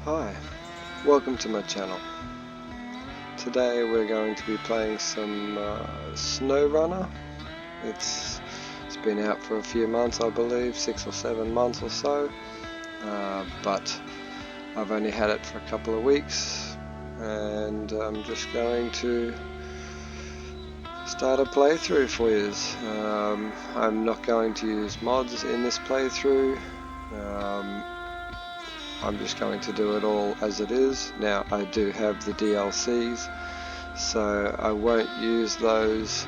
Hi, welcome to my channel. Today we're going to be playing some SnowRunner. It's been out for a few months, I believe, 6 or 7 months or so, but I've only had it for a couple of weeks, and I'm just going to start a playthrough for you. I'm not going to use mods in this playthrough. I'm just going to do it all as it is. Now, I do have the DLCs, so I won't use those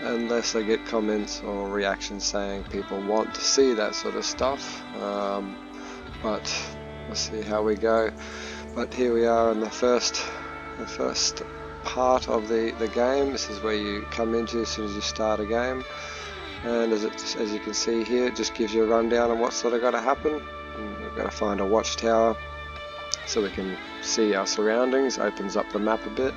unless I get comments or reactions saying people want to see that sort of stuff, but we'll see how we go. But here we are in the first part of the game. This is where you come into as soon as you start a game, and as you can see here, it just gives you a rundown on what's sort of got to happen. We've got to find a watchtower so we can see our surroundings, opens up the map a bit.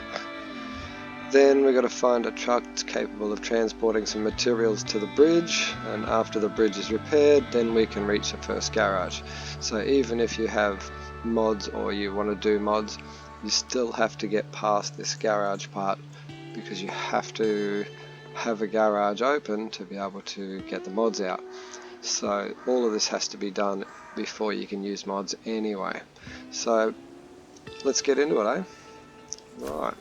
Then we've got to find a truck that's capable of transporting some materials to the bridge, and after the bridge is repaired, then we can reach the first garage. So even if you have mods or you want to do mods, you still have to get past this garage part, because you have to have a garage open to be able to get the mods out. So all of this has to be done before you can use mods anyway. So let's get into it, eh? Right.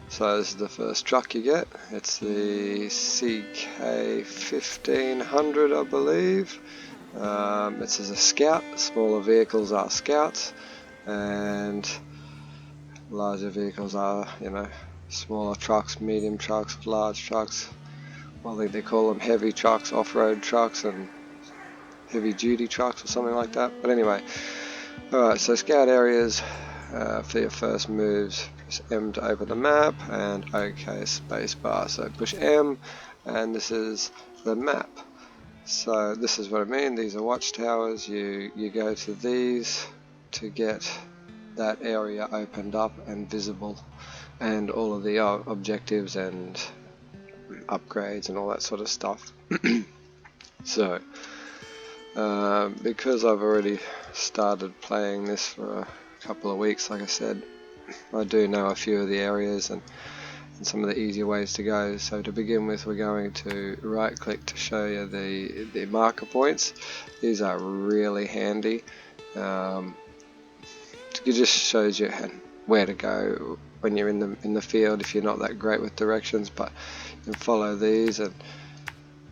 So this is the first truck you get. It's the CK1500, I believe. It says a Scout. Smaller vehicles are Scouts, and larger vehicles are, smaller trucks, medium trucks, large trucks. Well, they call them heavy trucks, off-road trucks, and heavy duty trucks or something like that. But anyway, alright, so scout areas for your first moves. Press M to open the map, and OK, spacebar. So push M, and this is the map. So this is what I mean. These are watchtowers. You go to these to get that area opened up and visible, and all of the objectives and upgrades and all that sort of stuff. So because I've already started playing this for a couple of weeks, like I said, I do know a few of the areas and some of the easier ways to go. So to begin with, we're going to right click to show you the marker points. These are really handy. It just shows you where to go when you're in the field if you're not that great with directions, but you can follow these. And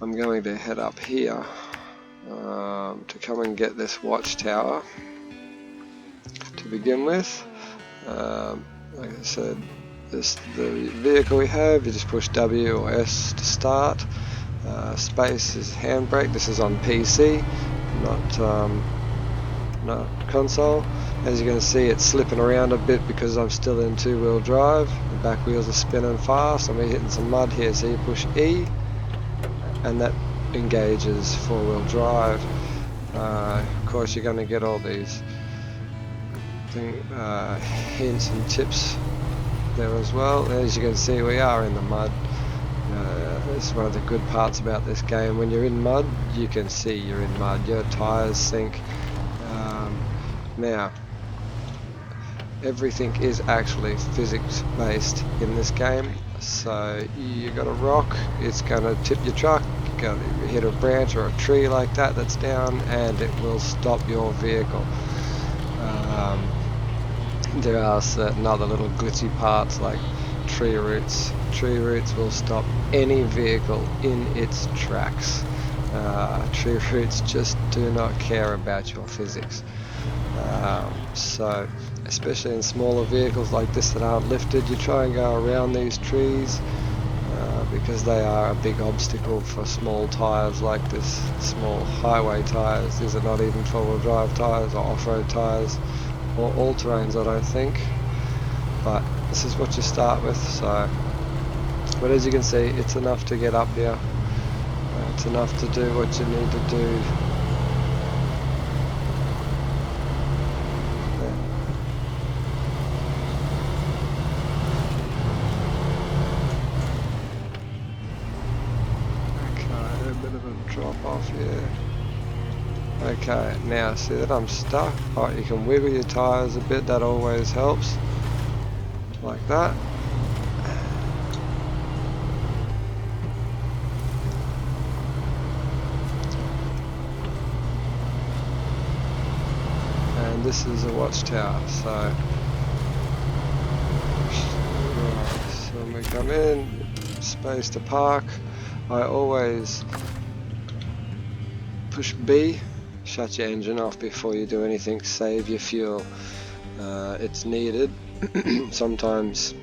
I'm going to head up here to come and get this watchtower to begin with. Like I said, this the vehicle we have. You just push W or S to start. Space is handbrake. This is on PC, not console. As you can see, it's slipping around a bit because I'm still in two-wheel drive. The back wheels are spinning fast, and we're hitting some mud here. So you push E, and that engages four-wheel drive. Of course, you're going to get all these hints and tips there as well. As you can see, we are in the mud. It's one of the good parts about this game. When you're in mud, you can see you're in mud. Your tires sink. Now, everything is actually physics based in this game. So you got a rock, it's going to tip your truck. You got to hit a branch or a tree like that that's down, and it will stop your vehicle. There are certain other little glitchy parts like tree roots. Tree roots will stop any vehicle in its tracks. Tree roots just do not care about your physics. So especially in smaller vehicles like this that aren't lifted, you try and go around these trees because they are a big obstacle for small tyres like this, small highway tyres. These are not even four-wheel drive tyres or off-road tyres or all-terrains, I don't think, but this is what you start with. So, but as you can see, it's enough to get up here. It's enough to do what you need to do. Okay, a bit of a drop off here. Okay, now see that I'm stuck? Oh, you can wiggle your tyres a bit, that always helps. Like that. And this is a watchtower, so when we come in, space to park, I always push B, shut your engine off before you do anything, save your fuel. It's needed. Sometimes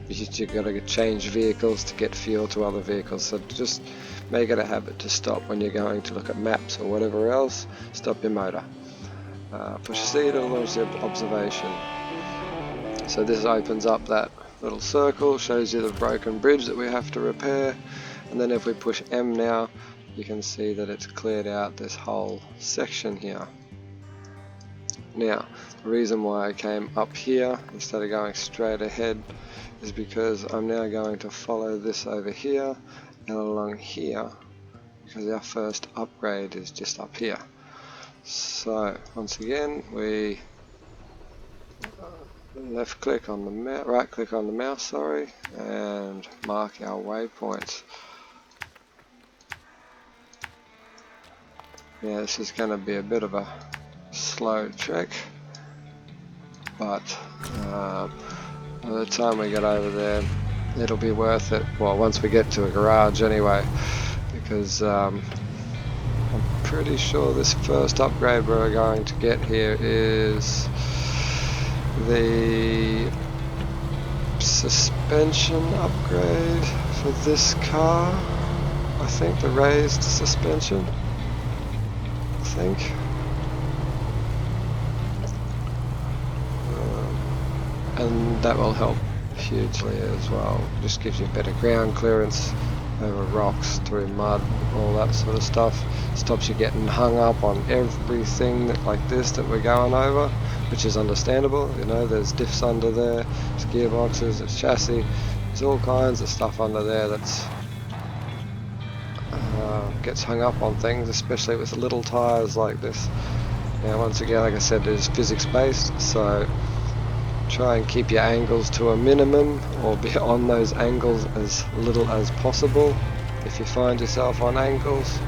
you gotta change vehicles to get fuel to other vehicles, so just make it a habit to stop when you're going to look at maps or whatever else. Stop your motor. Push C to launch the observation. So this opens up that little circle, shows you the broken bridge that we have to repair, and then if we push M now, you can see that it's cleared out this whole section here. Now, the reason why I came up here instead of going straight ahead is because I'm now going to follow this over here and along here, because our first upgrade is just up here. So once again, we left click on the mouse, right click on the mouse, sorry, and mark our waypoints. Yeah, this is going to be a bit of a slow trek, but by the time we get over there, it'll be worth it. Well, once we get to a garage anyway, because I'm pretty sure this first upgrade we're going to get here is the suspension upgrade for this car. I think the raised suspension, I think. And that will help hugely as well. Just gives you better ground clearance over rocks, through mud, all that sort of stuff. Stops you getting hung up on everything like this that we're going over, which is understandable. You know, there's diffs under there, there's gearboxes, there's chassis, there's all kinds of stuff under there that's gets hung up on things, especially with little tyres like this. Now once again, like I said, it is physics based, so try and keep your angles to a minimum, or be on those angles as little as possible. If you find yourself on angles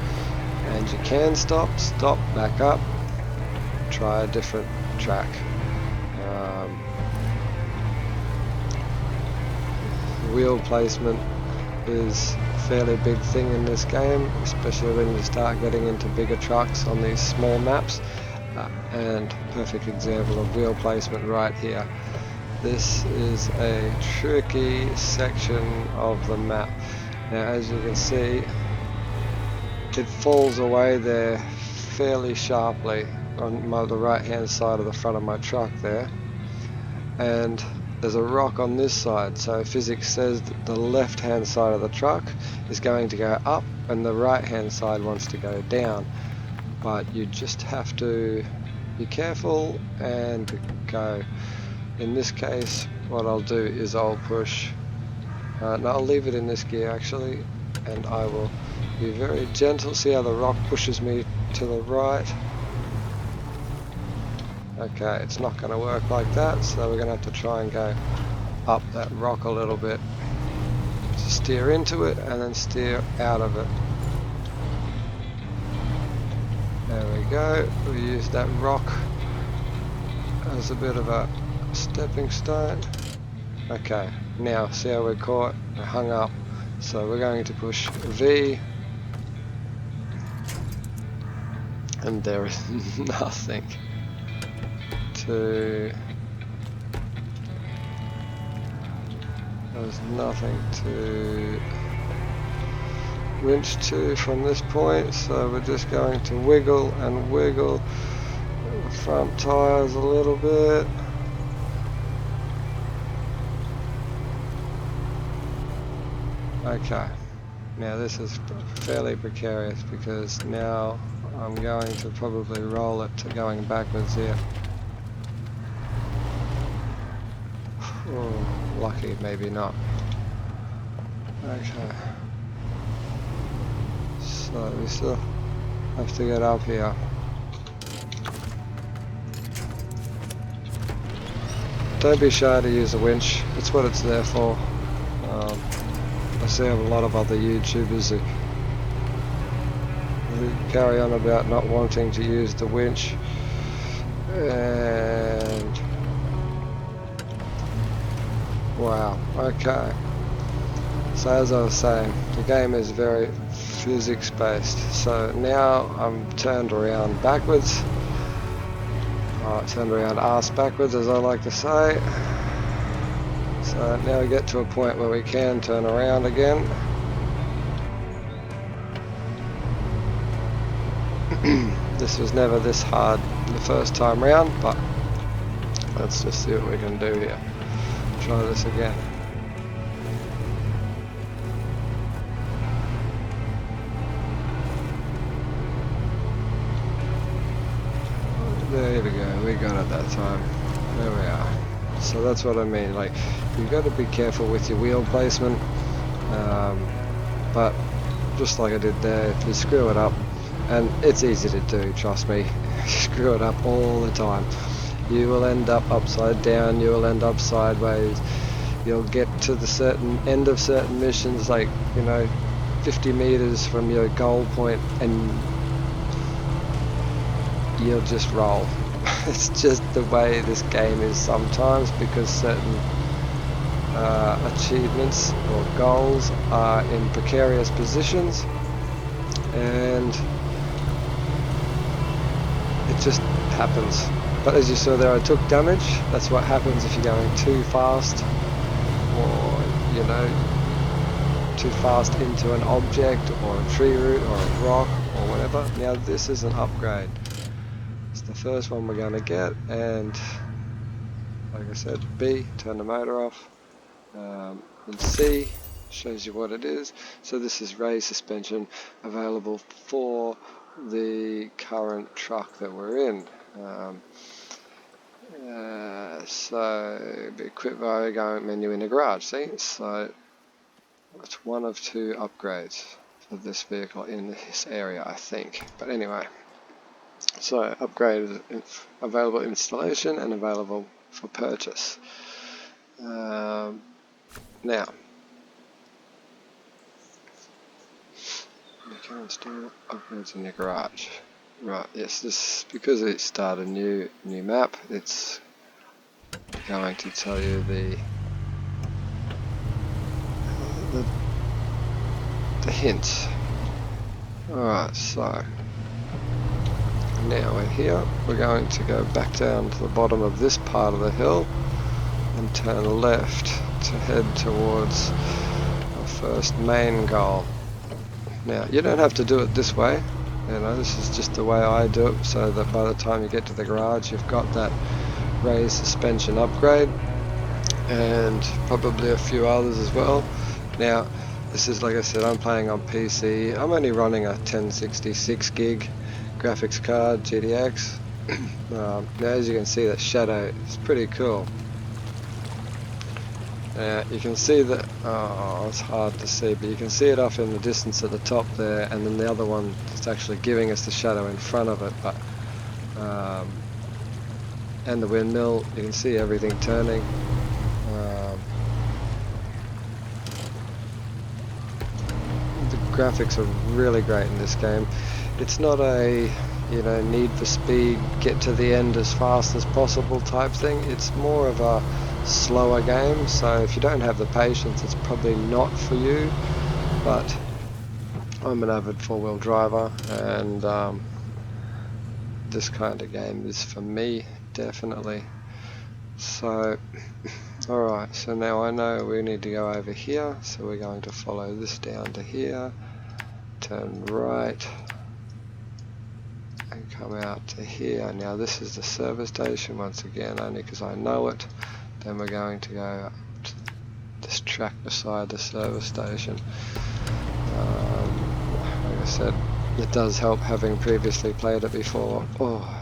and you can stop, back up, try a different track. Wheel placement is a fairly big thing in this game, especially when you start getting into bigger trucks on these small maps, and perfect example of wheel placement right here. This is a tricky section of the map. Now as you can see, it falls away there fairly sharply on the right hand side of the front of my truck there, and there's a rock on this side, so physics says that the left hand side of the truck is going to go up and the right hand side wants to go down, but you just have to be careful and go. In this case, what I'll do is I'll push, no, I'll leave it in this gear actually, and I will be very gentle. See how the rock pushes me to the right? Okay, it's not going to work like that, so we're going to have to try and go up that rock a little bit. So steer into it and then steer out of it. There we go, we use that rock as a bit of a stepping stone. Okay, now see how we're caught, we're hung up, so we're going to push V, and there is nothing there's nothing to winch to from this point, so we're just going to wiggle and wiggle the front tires a little bit. Okay, now this is fairly precarious because now I'm going to probably roll it to going backwards here. Oh, lucky, maybe not. Okay. So we still have to get up here. don't be shy to use a winch. It's what it's there for. I see a lot of other YouTubers who carry on about not wanting to use the winch, and wow, okay. So as I was saying, the game is very physics based. So now I'm turned around backwards. Turned around arse backwards, as I like to say. So now we get to a point where we can turn around again. This was never this hard the first time round, but let's just see what we can do here. Try this again. There we go, we got it that time. There we are. So that's what I mean, like, you've got to be careful with your wheel placement, but just like I did there, if you screw it up, and it's easy to do, trust me, screw it up all the time. You will end up upside down, you will end up sideways, you'll get to the certain end of certain missions, like, you know, 50 meters from your goal point, and you'll just roll. It's just the way this game is sometimes, because certain achievements or goals are in precarious positions, and it just happens. But as you saw there, I took damage. That's what happens if you're going too fast, or, you know, too fast into an object or a tree root or a rock or whatever. Now this is an upgrade. It's the first one we're going to get, and like I said, B, turn the motor off, and C shows you what it is. So this is raised suspension, available for the current truck that we're in. So be equipped via going menu in the garage. See, so it's one of two upgrades for this vehicle in this area, I think. But anyway, so upgrade is available installation and available for purchase. Now, you can install upgrades in your garage. Right, yes, this, because it started a new map, it's going to tell you the hints. Alright, so now we're here. We're going to go back down to the bottom of this part of the hill and turn left to head towards our first main goal. Now, you don't have to do it this way. You know, this is just the way I do it, so that by the time you get to the garage, you've got that raised suspension upgrade, and probably a few others as well. Now, this is, like I said, I'm playing on PC. I'm only running a 1066 gig graphics card, GTX. Now, as you can see, that shadow is pretty cool. You can see that, it's hard to see, but you can see it off in the distance at the top there, and then the other one is actually giving us the shadow in front of it. But and the windmill, you can see everything turning. The graphics are really great in this game. It's not a, you know, need for speed, get to the end as fast as possible type thing. It's more of a slower game, so if you don't have the patience, it's probably not for you. But I'm an avid four-wheel driver, and this kind of game is for me, definitely. So alright, so now I know we need to go over here, so we're going to follow this down to here, turn right and come out to here. Now this is the service station once again, only because I know it. Then we're going to go up to this track beside the service station. Like I said, it does help having previously played it before.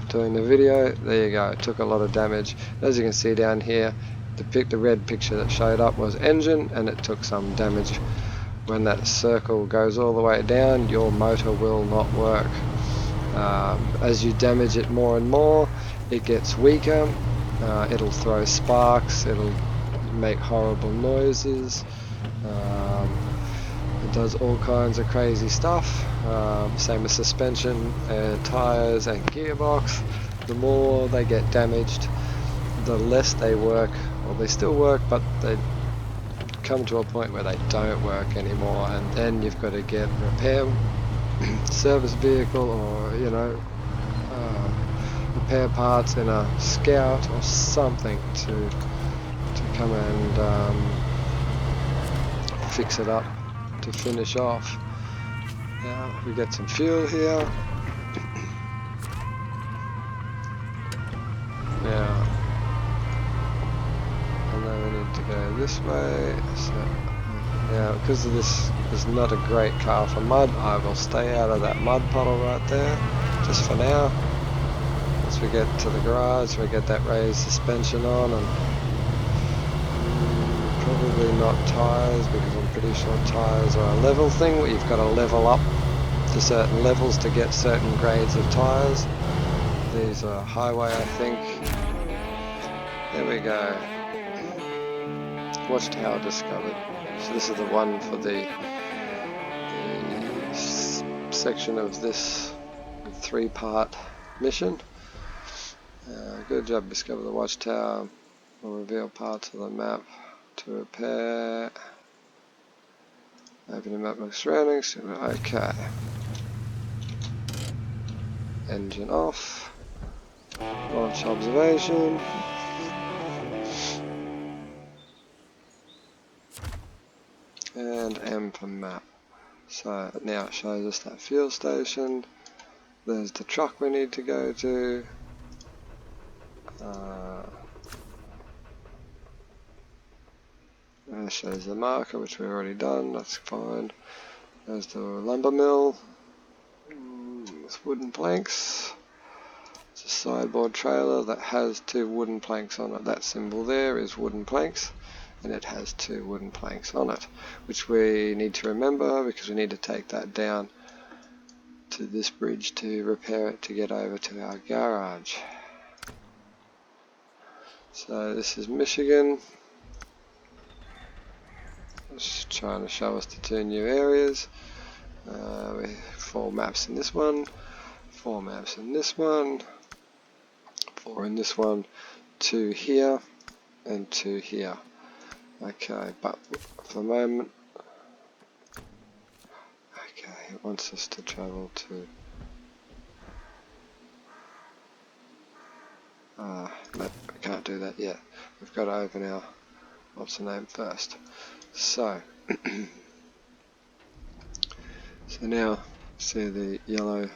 Doing the video, there you go, it took a lot of damage. As you can see down here, the red picture that showed up was engine, and it took some damage. When that circle goes all the way down, your motor will not work. As you damage it more and more, it gets weaker, It'll throw sparks, it'll make horrible noises, it does all kinds of crazy stuff. Same with suspension and tyres and gearbox. The more they get damaged, the less they work, or they still work, but they come to a point where they don't work anymore, and then you've got to get repair service vehicle, or repair parts in a Scout or something to come and fix it up to finish off. Now we get some fuel here. Now, and then we need to go this way. So now, because of this is not a great car for mud, I will stay out of that mud puddle right there, just for now. Once we get to the garage, we get that raised suspension on, and probably not tyres, because I'm pretty sure tyres are a level thing, where you've got to level up to certain levels to get certain grades of tyres. These are highway, I think. There we go. Watchtower discovered. So this is the one for the section of this 3-part mission. Good job, discover the watchtower. We'll reveal parts of the map to repair. Open the map with surroundings. Okay. Engine off. Launch observation. And M for map. So now it shows us that fuel station. There's the truck we need to go to. It shows the marker, which we've already done, that's fine. There's the lumber mill with wooden planks. It's a sideboard trailer that has 2 wooden planks on it. That symbol there is wooden planks, and it has 2 wooden planks on it, which we need to remember because we need to take that down to this bridge to repair it to get over to our garage. So this is Michigan. Just trying to show us the 2 new areas. 4 maps in this one, 4 maps in this one, 4 in this one, 2 here, and 2 here. Okay, but for the moment, okay, it wants us to travel to. No, we can't do that yet. We've got to open our what's the name first. So, so now see the yellow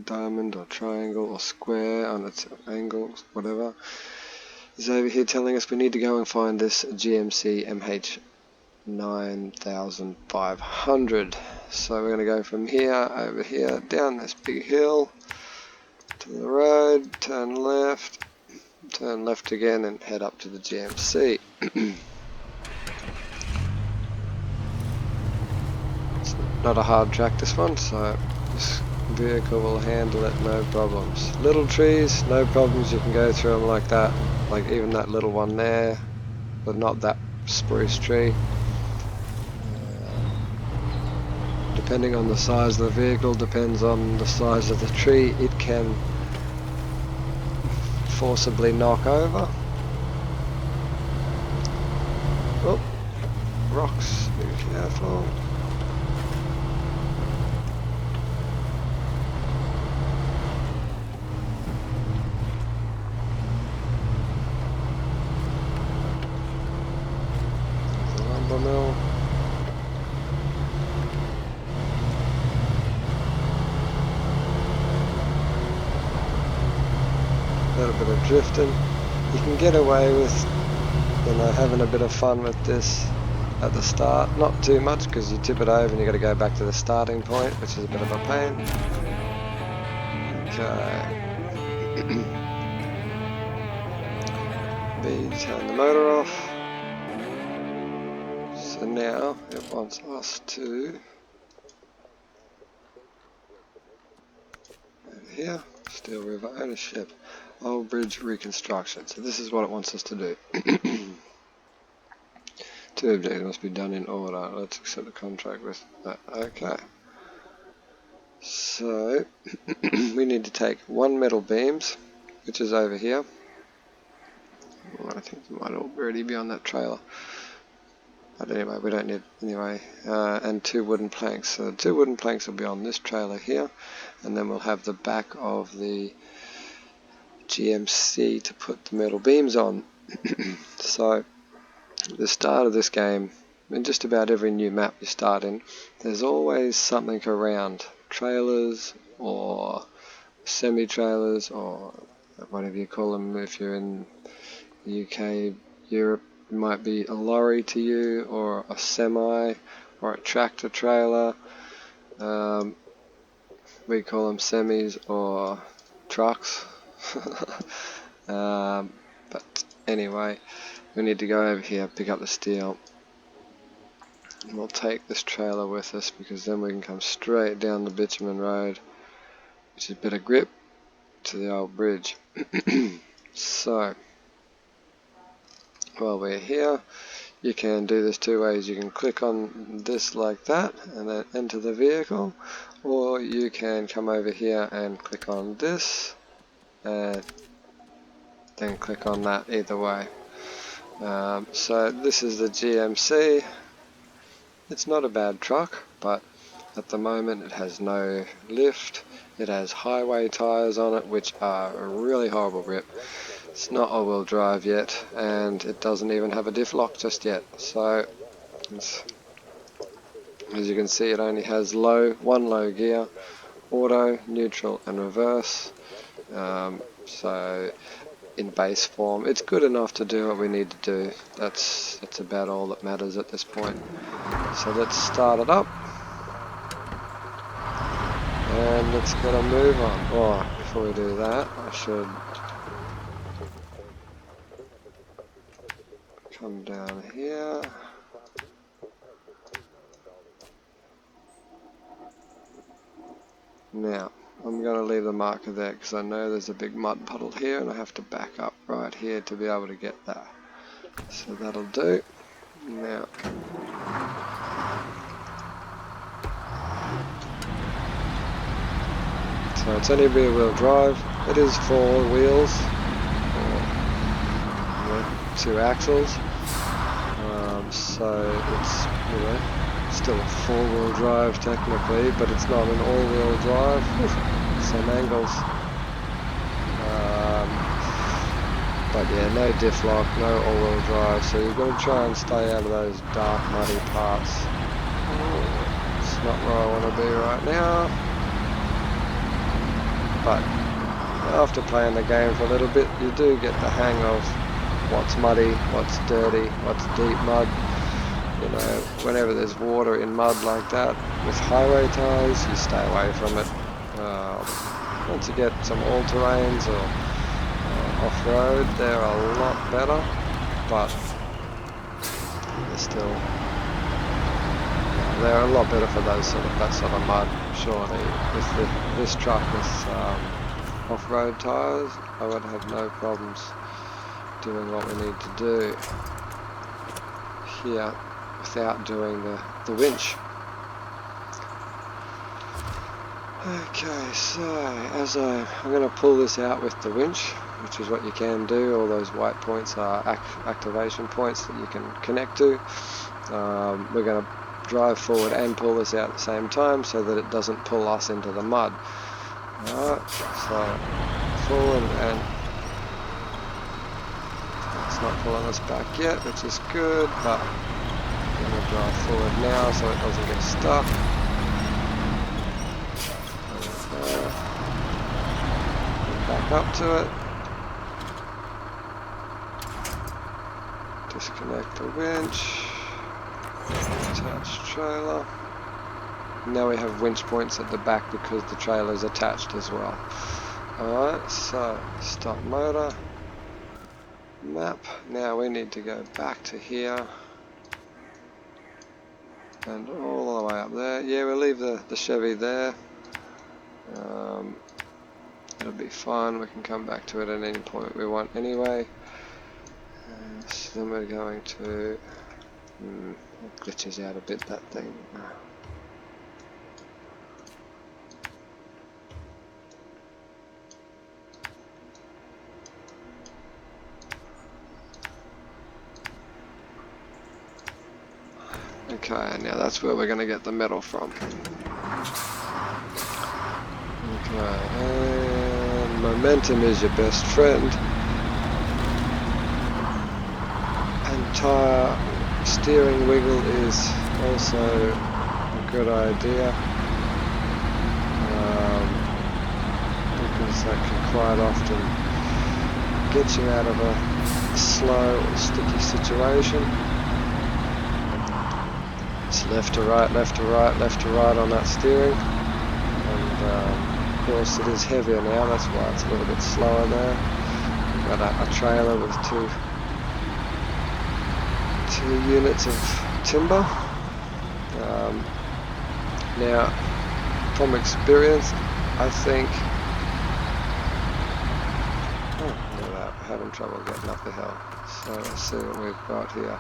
diamond or triangle or square on its angle, whatever, is over here telling us we need to go and find this GMC MH 9500. So we're going to go from here over here down this big hill to the road, turn left again, and head up to the GMC. It's not a hard track, this one, so this vehicle will handle it no problems. Little trees, no problems, you can go through them like that, like even that little one there, but not that spruce tree. Depending on the size of the vehicle, depends on the size of the tree, it can forcibly knock over. Oh, rocks, be careful. There's the lumber mill. A little bit of drifting. You can get away with, having a bit of fun with this at the start. Not too much because you tip it over and you've got to go back to the starting point, which is a bit of a pain. Okay. B, turn the motor off. So now it wants us to over here, Steel River ownership. Old bridge reconstruction. So this is what it wants us to do. Two objectives must be done in order. Let's accept the contract with that. Okay. So we need to take one metal beams, which is over here. Well, I think it might already be on that trailer. But anyway, we don't need anyway. And two wooden planks. So the two wooden planks will be on this trailer here, and then we'll have the back of the GMC to put the metal beams on. So the start of this game, in just about every new map you start in, there's always something around. Trailers or semi-trailers or whatever you call them. If you're in the UK, Europe, it might be a lorry to you, or a semi, or a tractor trailer. We call them semis or trucks. But anyway, we need to go over here, pick up the steel. And we'll take this trailer with us, because then we can come straight down the bitumen road, which is a bit of grip, to the old bridge. So, while we're here, you can do this two ways. You can click on this like that and then enter the vehicle, or you can come over here and click on this and then click on that. Either way. So this is the GMC. It's not a bad truck, but at the moment it has no lift. It has highway tyres on it, which are a really horrible grip. It's not all-wheel drive yet, and it doesn't even have a diff lock just yet. So, as you can see, it only has one low gear, auto, neutral, and reverse. So, in base form, it's good enough to do what we need to do. That's about all that matters at this point. So let's start it up, and let's get a move on. Oh, before we do that, I should come down here. Now, I'm going to leave the marker there because I know there's a big mud puddle here and I have to back up right here to be able to get there. So that'll do. Now, so it's only rear wheel drive. It is 4 wheels, or 2 axles. So it's, still a 4-wheel drive technically, but it's not an all-wheel drive. Some angles. But yeah, no diff lock, no all-wheel drive, so you've got to try and stay out of those dark, muddy parts. It's not where I want to be right now. But after playing the game for a little bit, you do get the hang of what's muddy, what's dirty, what's deep mud. Whenever there's water in mud like that, with highway tyres, you stay away from it. Once you get some all-terrains or off-road, they're a lot better, but they're a lot better for that sort of mud, surely. With this truck with off-road tyres, I would have no problems doing what we need to do here without doing the winch. Okay, so I'm going to pull this out with the winch, which is what you can do. All those white points are activation points that you can connect to. We're going to drive forward and pull this out at the same time so that it doesn't pull us into the mud. Alright, so forward, and it's not pulling us back yet, which is good, but I'm going to drive forward now so it doesn't get stuck. Back up to it. Disconnect the winch. Attach trailer. Now we have winch points at the back because the trailer is attached as well. Alright, so stop motor. Map. Now we need to go back to here. And all the way up there. Yeah, we'll leave the Chevy there. That'll be fine, we can come back to it at any point we want anyway. So then we're going to... it glitches out a bit, that thing. Okay, now that's where we're going to get the metal from. Okay, and momentum is your best friend. And tire steering wiggle is also a good idea. Because that can quite often get you out of a slow or sticky situation. It's left to right, left to right, left to right on that steering, and of course it is heavier now, that's why it's a little bit slower there. We've got a trailer with two units of timber. Now, from experience, I think... look at that, we're having trouble getting up the hill. So let's see what we've got here.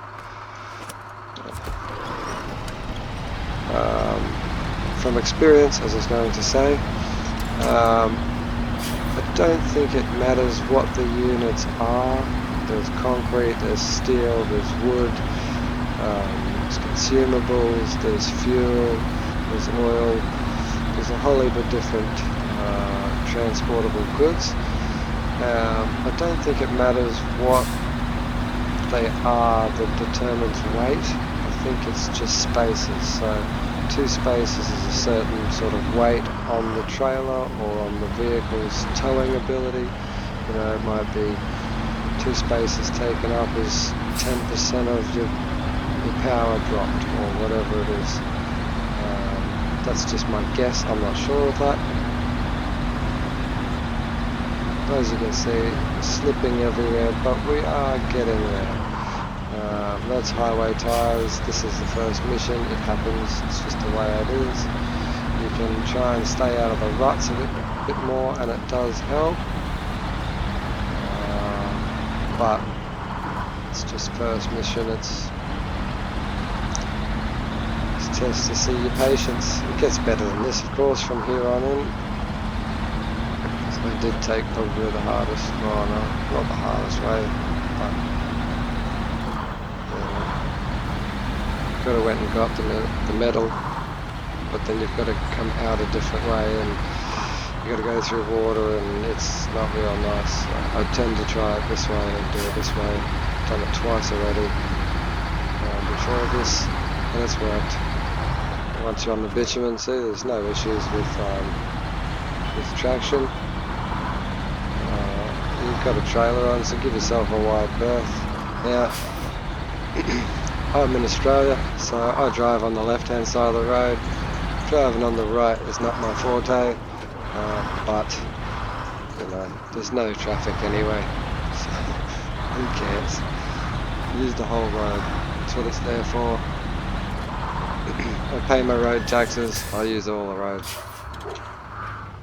From experience, as I was going to say, I don't think it matters what the units are. There's concrete, there's steel, there's wood, there's consumables, there's fuel, there's oil, there's a whole heap of different transportable goods. I don't think it matters what they are that determines weight. I think it's just spaces. So 2 spaces is a certain sort of weight on the trailer or on the vehicle's towing ability. You know, it might be 2 spaces taken up is 10% of your power dropped or whatever it is. That's just my guess, I'm not sure of that. As you can see, slipping everywhere, but we are getting there. That's highway tyres. This is the first mission. It happens. It's just the way it is. You can try and stay out of the ruts a bit more, and it does help. But it's just first mission. It's test to see your patience. It gets better than this, of course, from here on in. So I did take probably the hardest. Well, no, not the hardest way, but. Could have went and got the metal, but then you've got to come out a different way, and you've got to go through water, and it's not real nice. I tend to try it this way and do it this way. I've done it twice already before this, and it's worked. Once you're on the bitumen, see, there's no issues with traction. You've got a trailer on, so give yourself a wide berth. Now, I'm in Australia, so I drive on the left-hand side of the road. Driving on the right is not my forte, but you know, there's no traffic anyway, so who cares? Use the whole road. That's what it's there for. I pay my road taxes. I use all the roads.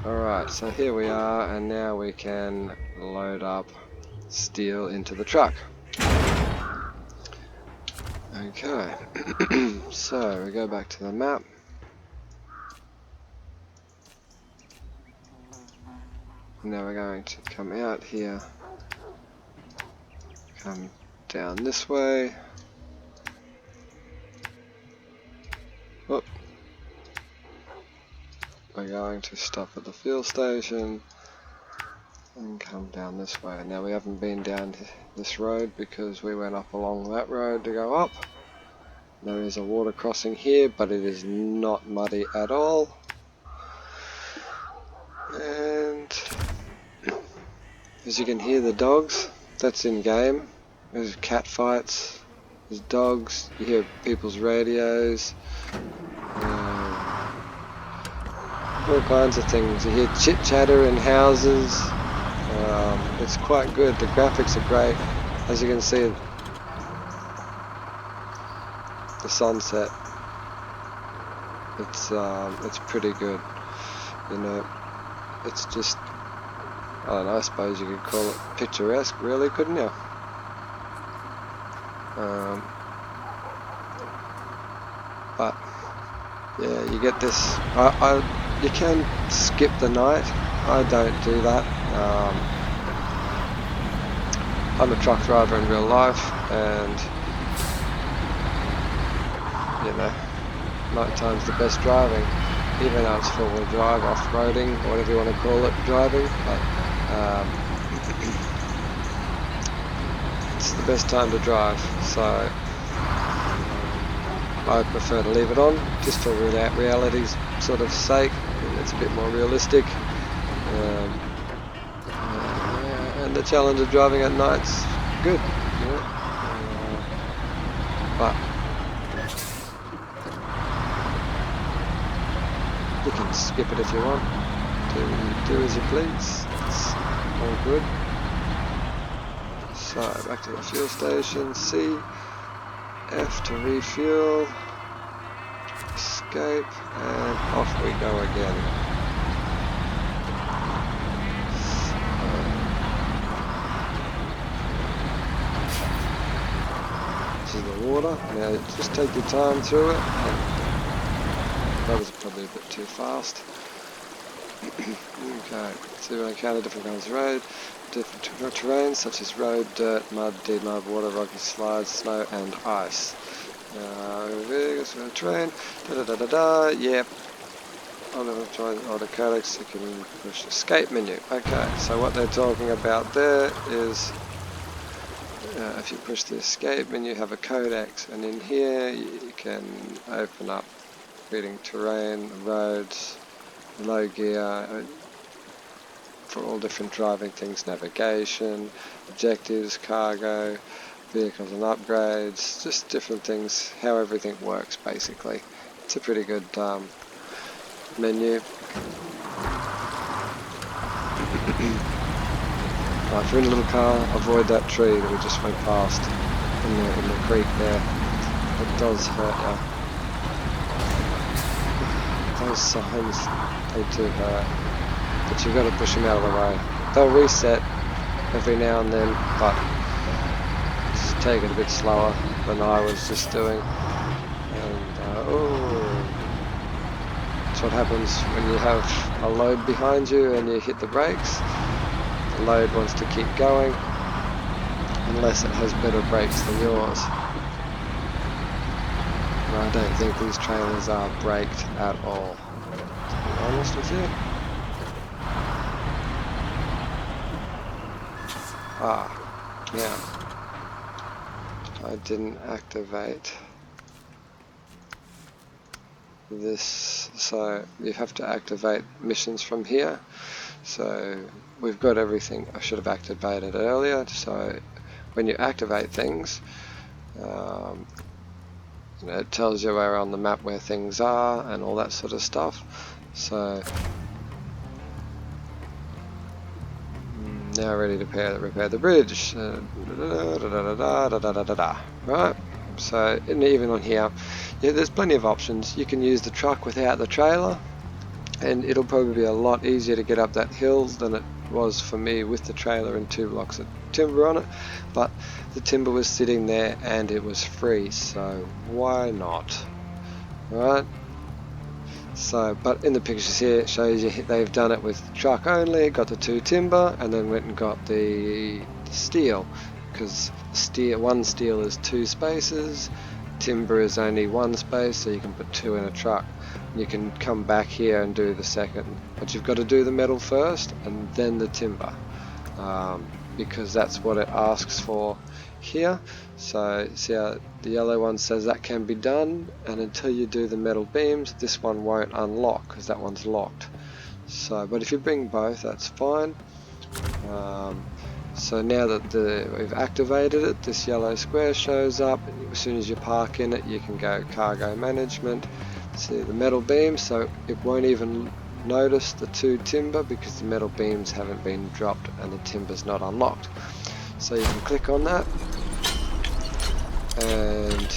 Alright, so here we are, and now we can load up steel into the truck. Okay, so we go back to the map. Now we're going to come out here, come down this way. Oh. We're going to stop at the fuel station and come down this way. Now we haven't been down this road because we went up along that road to go up. There is a water crossing here, but it is not muddy at all. And as you can hear the dogs, that's in game. There's cat fights, there's dogs, you hear people's radios, all kinds of things. You hear chit chatter in houses. It's quite good. The graphics are great. As you can see, the sunset. It's pretty good. You know, it's just I don't know, I suppose you could call it picturesque, really, couldn't you? But yeah, you get this. You can skip the night. I don't do that. I'm a truck driver in real life, and you know, night time's the best driving. Even though it's four-wheel drive, off-roading, whatever you want to call it, driving. But it's the best time to drive. So I prefer to leave it on, just for reality's sort of sake. It's a bit more realistic. And the challenge of driving at night's good. But you can skip it if you want. Do as you please. It's all good. So back to the fuel station. C, F to refuel. Escape, and off we go again. This is the water. Now just take your time through it. That was probably a bit too fast. Okay, so we encounter different kinds of road, different terrains such as road, dirt, mud, deep mud, water, rocky slides, snow and ice. Terrain, yep. I'm going to try auto codex, you can push the escape menu. Okay, so what they're talking about there is if you push the escape menu, you have a codex, and in here you can open up reading terrain, roads, low gear, for all different driving things, navigation, objectives, cargo, vehicles and upgrades, just different things, how everything works basically. It's a pretty good menu. Right, if you're in a little car, avoid that tree that we just went past in the creek there. It does hurt you. Those signs, they do hurt. But you've got to push them out of the way. They'll reset every now and then, but just take it a bit slower than I was just doing. And that's what happens when you have a load behind you and you hit the brakes. The load wants to keep going unless it has better brakes than yours. And I don't think these trailers are braked at all, to be honest with you. Now I didn't activate this, so you have to activate missions from here. So we've got everything. I should have activated it earlier. So when you activate things, it tells you where on the map where things are and all that sort of stuff. So now ready to repair the bridge. Right. So even on here, yeah, there's plenty of options. You can use the truck without the trailer, and it'll probably be a lot easier to get up that hill than it was for me with the trailer and 2 blocks of timber on it. But the timber was sitting there and it was free, so why not? Right. So, but in the pictures here it shows you they've done it with the truck only, got the 2 timber, and then went and got the steel, because one steel is 2 spaces, timber is only 1 space, so you can put 2 in a truck. You can come back here and do the second, but you've got to do the metal first and then the timber, because that's what it asks for here. So see how the yellow one says that can be done, and until you do the metal beams this one won't unlock because that one's locked. So but if you bring both, that's fine. So now that we've activated it, this yellow square shows up. As soon as you park in it, you can go cargo management, see the metal beams, so it won't even notice the 2 timber because the metal beams haven't been dropped and the timber's not unlocked. So you can click on that and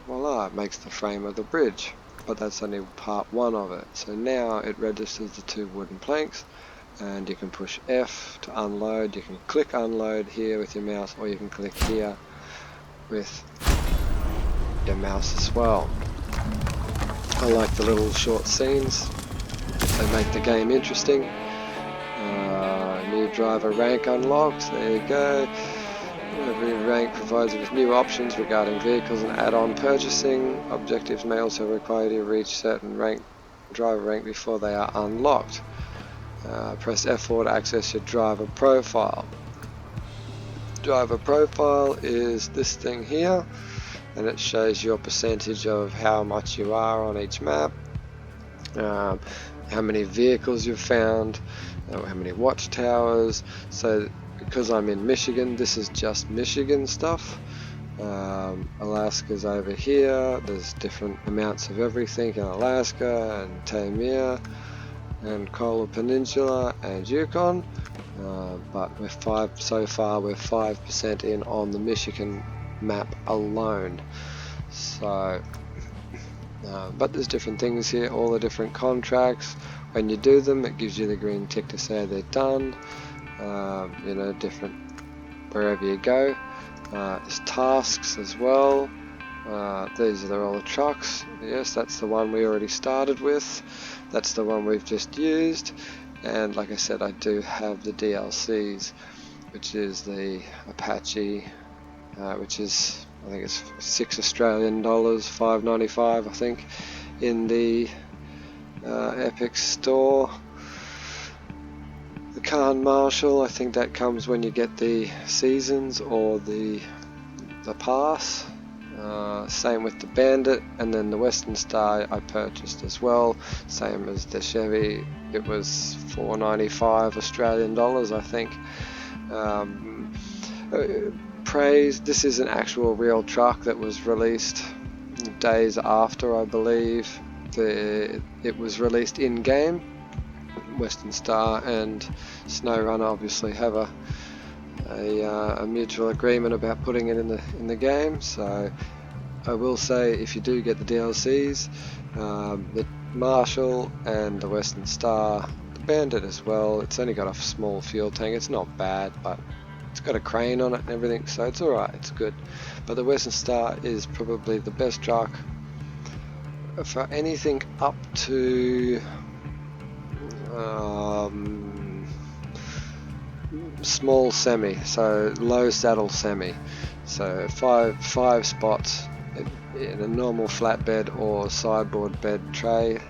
voila, it makes the frame of the bridge. but that's only part one of it. So now it registers the 2 wooden planks, and you can push F to unload. You can click unload here with your mouse, or you can click here with your mouse as well. I like the little short scenes, they make the game interesting. New driver rank unlocked, there you go. Every rank provides you with new options regarding vehicles and add-on purchasing. Objectives may also require you to reach certain driver rank before they are unlocked. Press F4 to access your driver profile. Driver profile is this thing here, and it shows your percentage of how much you are on each map, how many vehicles you've found, how many watchtowers. So because I'm in Michigan, this is just Michigan stuff. Alaska's over here. There's different amounts of everything in Alaska and Tamir and Kola Peninsula and Yukon, but so far we're 5% in on the Michigan map alone. So but there's different things here, all the different contracts. When you do them, it gives you the green tick to say they're done. You know, different wherever you go. There's tasks as well. These are all the trucks. Yes, that's the one we already started with. That's the one we've just used. And like I said, I do have the DLCs, which is the Apache, which is, I think it's $6 Australian, $5.95 I think, in the Epic store. The Khan Marshal, I think that comes when you get the seasons or the pass. Same with the Bandit, and then the Western Star I purchased as well, same as the Chevy. It was $4.95 Australian dollars, I think. Praise, this is an actual real truck that was released days after, I believe, it was released in game. Western Star and SnowRunner obviously have a mutual agreement about putting it in the game. So I will say, if you do get the DLCs, the Marshall and the Western Star, the Bandit as well, it's only got a small fuel tank. It's not bad, but it's got a crane on it and everything, so it's alright, it's good. But the Western Star is probably the best truck for anything up to small semi, so low saddle semi, so five spots in a normal flatbed or sideboard bed trailer.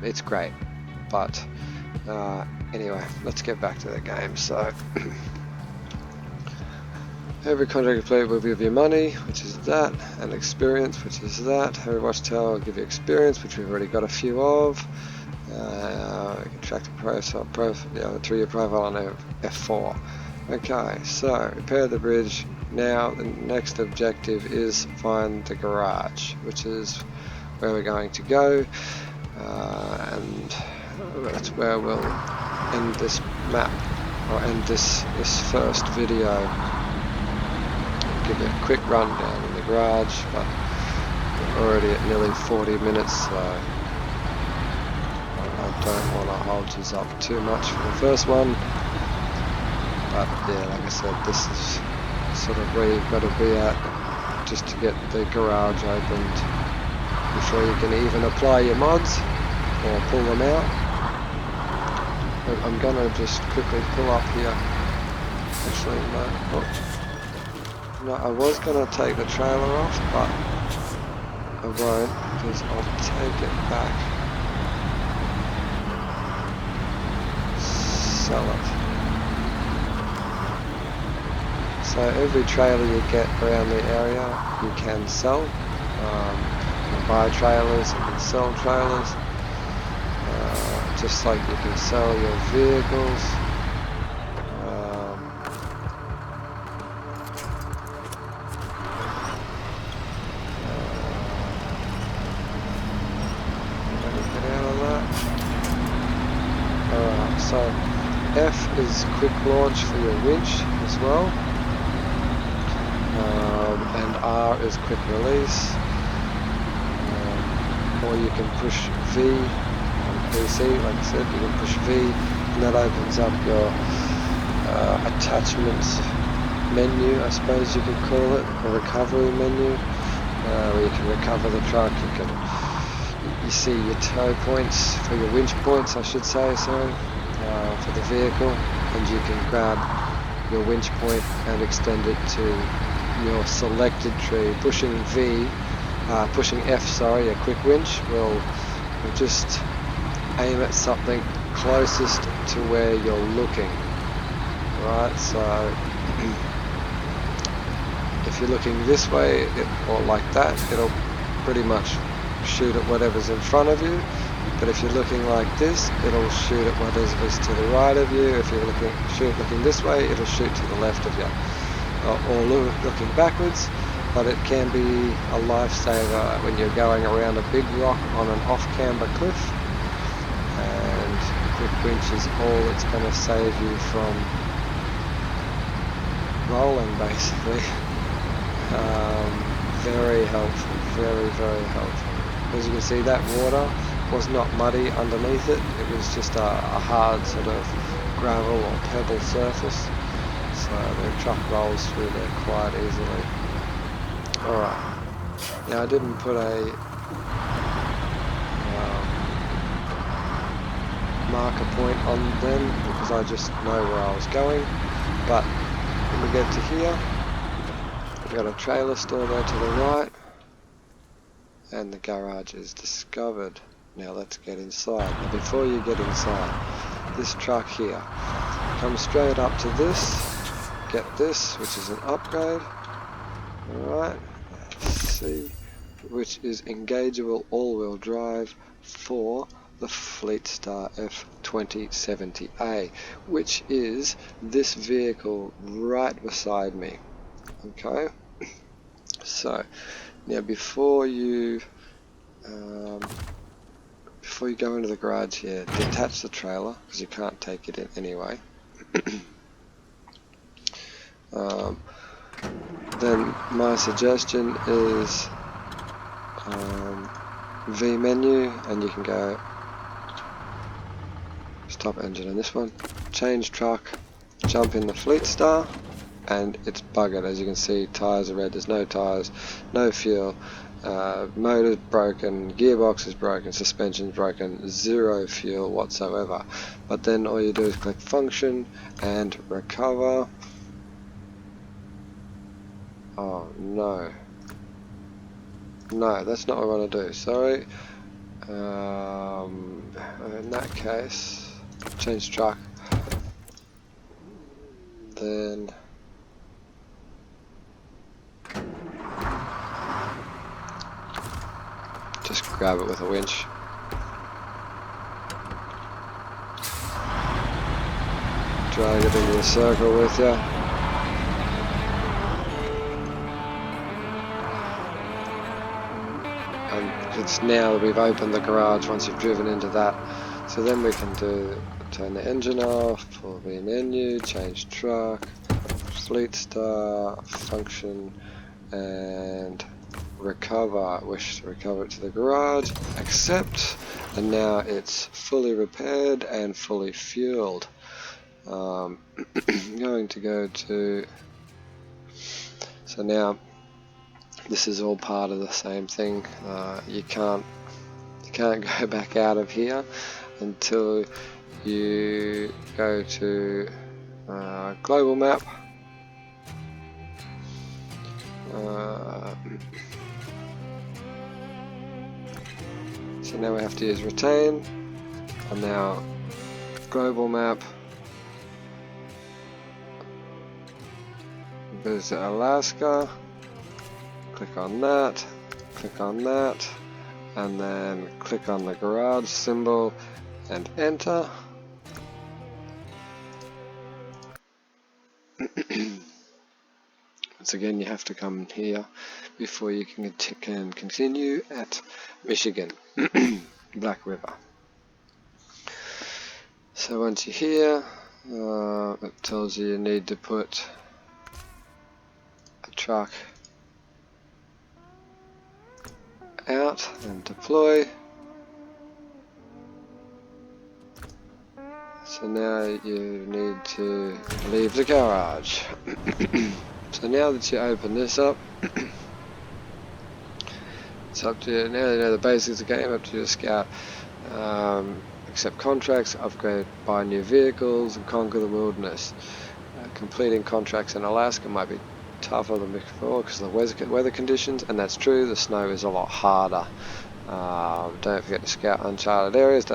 It's great. But anyway, let's get back to the game. So every contract complete will give you money, which is that, and experience, which is that. Every watchtower will give you experience, which we've already got a few of. Track the profile, through your profile on F4. Okay, so repair the bridge. Now the next objective is find the garage, which is where we're going to go, and that's where we'll end this map, or end this first video. I'll give you a quick rundown in the garage, but we're already at nearly 40 minutes, so I don't want to hold you up too much for the first one. But yeah, like I said, this is sort of where you've got to be at just to get the garage opened before you can even apply your mods or pull them out. But I'm gonna just quickly pull up here. Actually, no, I was gonna take the trailer off, but I won't, because I'll take it back, sell it. So every trailer you get around the area you can sell. You can buy trailers, you can sell trailers, just like you can sell your vehicles. Let me get out of that. Alright, so F is quick launch for your winch as well. And R is quick release. or you can push V on PC. Like I said, you can push V, and that opens up your attachments menu, I suppose you could call it, a recovery menu, where you can recover the truck. You see your tow points, for your winch points I should say, sorry, for the vehicle, and you can grab your winch point and extend it to your selected tree. Pushing F, sorry, a quick winch will just aim at something closest to where you're looking. Right, so if you're looking this way or like that, it'll pretty much shoot at whatever's in front of you. But if you're looking like this, it'll shoot at whatever's to the right of you. If you're looking this way, it'll shoot to the left of you. Or looking backwards. But it can be a lifesaver when you're going around a big rock on an off-camber cliff. And quick winch is all it's going to save you from rolling, basically. Very helpful, very, very helpful. As you can see, that water was not muddy underneath it. It was just a hard sort of gravel or pebble surface. So the truck rolls through there quite easily. Alright, now I didn't put a marker point on them because I just know where I was going. But when we get to here, we've got a trailer store there to the right, and the garage is discovered. Now let's get inside. Now before you get inside, this truck here, come straight up to this, get this, which is an upgrade. Alright, see, which is engageable all-wheel drive for the Fleetstar F2070A, which is this vehicle right beside me. Okay, so now before you go into the garage here, detach the trailer because you can't take it in anyway. Then my suggestion is V menu, and you can go stop engine on this one, change truck, jump in the Fleetstar, and it's buggered. As you can see, tyres are red, there's no tyres, no fuel, motor's broken, gearbox is broken, suspension's broken, zero fuel whatsoever. But then all you do is click function and recover. Oh no, that's not what I want to do, sorry. In that case, change truck, then just grab it with a winch. Drag it into the circle with you. And it's now that we've opened the garage once you've driven into that. So then we can turn the engine off, pull the menu, change truck, Fleetstar, function, and recover. I wish to recover it to the garage, accept, and now it's fully repaired and fully fueled. I'm going to go to, so now this is all part of the same thing. You can't go back out of here until you go to global map. So now we have to use retain, and now global map, visit Alaska, click on that, and then click on the garage symbol and enter. Once again, you have to come here before you can continue at Michigan, Black River. So once you're here, it tells you need to put a truck out and deploy. So now you need to leave the garage. So now that you open this up, it's up to you. Now you know the basics of the game, up to your scout. Accept contracts, upgrade, buy new vehicles, and conquer the wilderness. Completing contracts in Alaska might be tougher than before because of the weather conditions, and that's true. The snow is a lot harder. Don't forget to scout uncharted areas.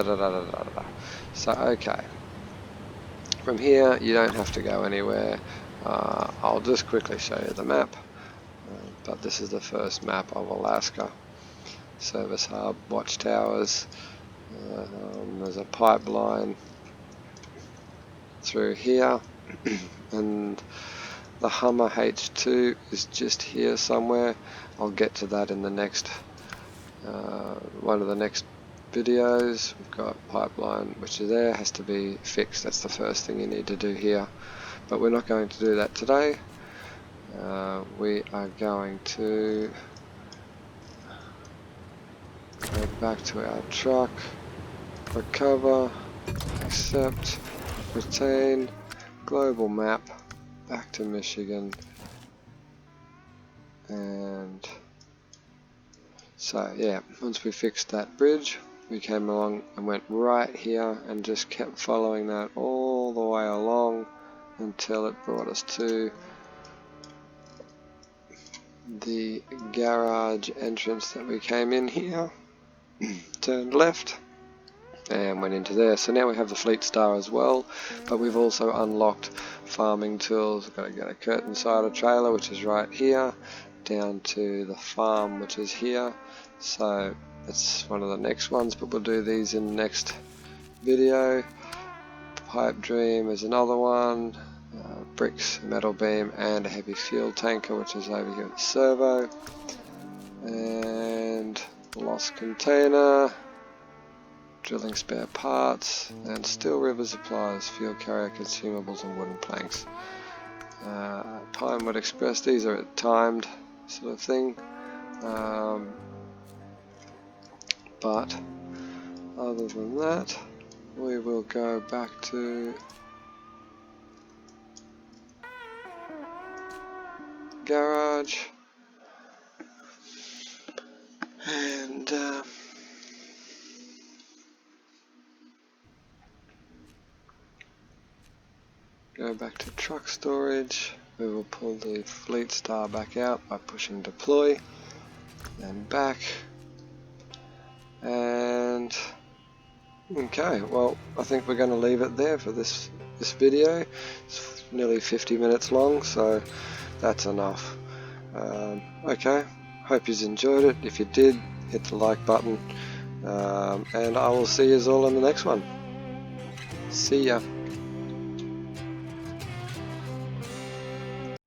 So okay, from here you don't have to go anywhere. I'll just quickly show you the map, but this is the first map of Alaska. Service hub, watchtowers. There's a pipeline through here, and the Hummer H2 is just here somewhere. I'll get to that in the next one of the next videos. We've got pipeline which is there, has to be fixed. That's the first thing you need to do here, but we're not going to do that today. We are going to go back to our truck, recover, accept, retain, global map, back to Michigan, and so yeah, once we fixed that bridge, we came along and went right here and just kept following that all the way along until it brought us to the garage entrance that we came in here. Turned left and went into there. So now we have the Fleet Star as well, but we've also unlocked farming tools. We've got to get a curtain cider trailer, which is right here, down to the farm, which is here. So that's one of the next ones, but we'll do these in the next video. Pipe dream is another one. Bricks, metal beam, and a heavy fuel tanker, which is over here at the servo. And lost container, drilling spare parts, and Steel River supplies, fuel carrier, consumables, and wooden planks. Pinewood Express, these are timed sort of thing. But other than that, we will go back to garage and go back to truck storage. We will pull the Fleet Star back out by pushing deploy, then back, and okay, well, I think we're going to leave it there for this video. It's nearly 50 minutes long, so that's enough. Okay, hope you enjoyed it. If you did, hit the like button, and I will see you all in the next one. See ya.